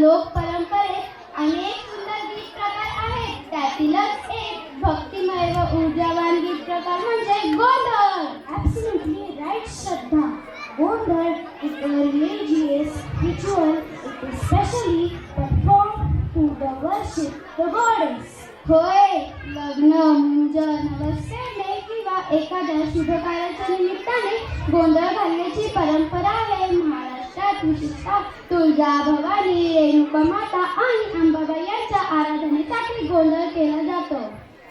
लोक परंपरेत अनेक सुंदर गीत प्रकार आहेत. त्यातीलच एक भक्तिमय व ऊर्जावान गीत प्रकार म्हणजे गोंधळ. Absolutely right, Shraddha. Gondal is a religious ritual. It is specially performed to the worship the goddess. होय, लग्न, मुंजन, नवसने किंवा एखाद्या शुभ कार्याच्या निमित्ताने गोंधळ घालण्याची परंपरा आहे. महाराष्ट्रात विशेषतः तुळजा भवानी, रेणुका माता आणि अंबाबाई यांच्या आराधनेसाठी गोंधळ केला जातो.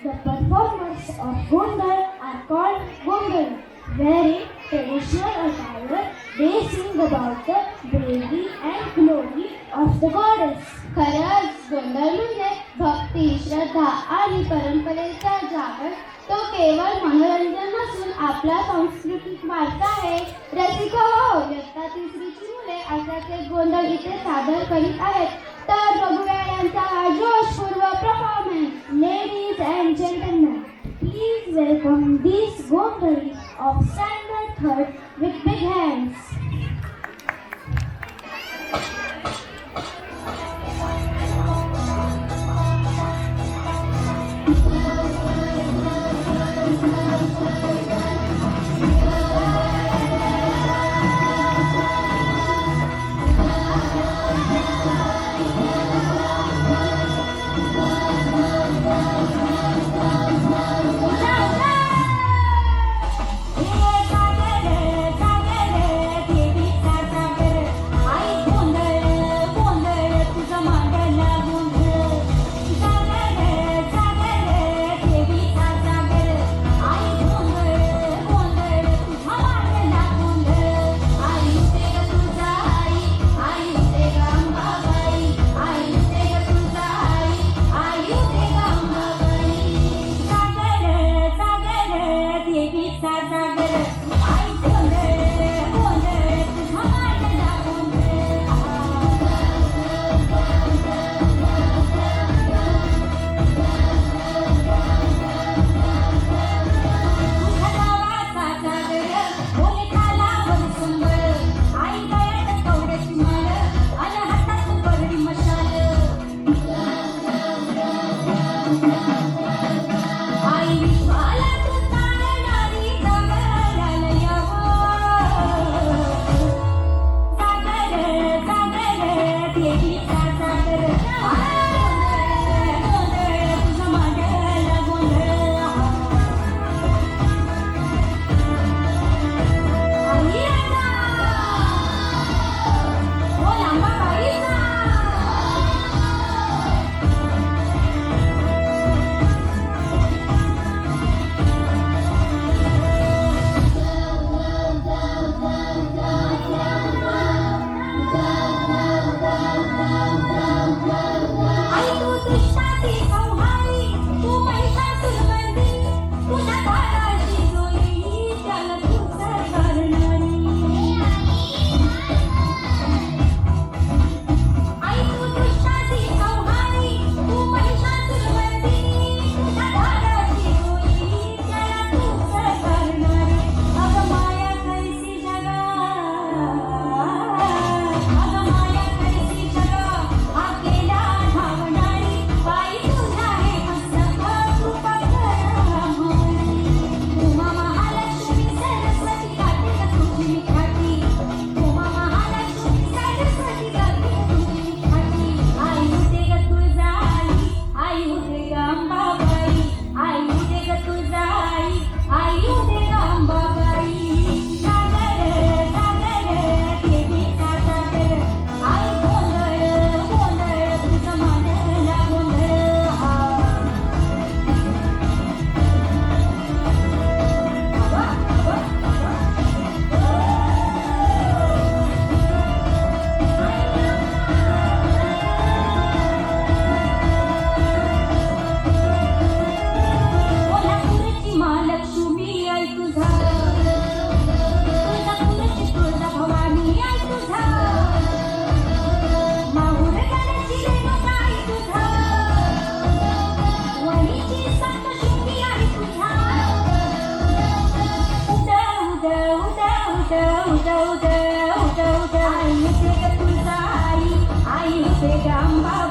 The performers of Gondal are called Gondal. Wearing traditional attire, they sing about the bravery and glory of the goddess. खरंच गोंधळ म्हणजे भक्ती, श्रद्धा आणि परंपरेचा जागर. तो केवळ मनोरंजन नसून आपला सांस्कृतिक वारसा आहे. रसिको हो, इयत्ता तिसरीची मुले असाच एक गोंधळ इथे सादर करीत आहेत. तर बघूया यांचा हा जोशपूर्व performance. Ladies and gentlemen, please welcome these Gondali of Standard Third with big hands. पेटांबा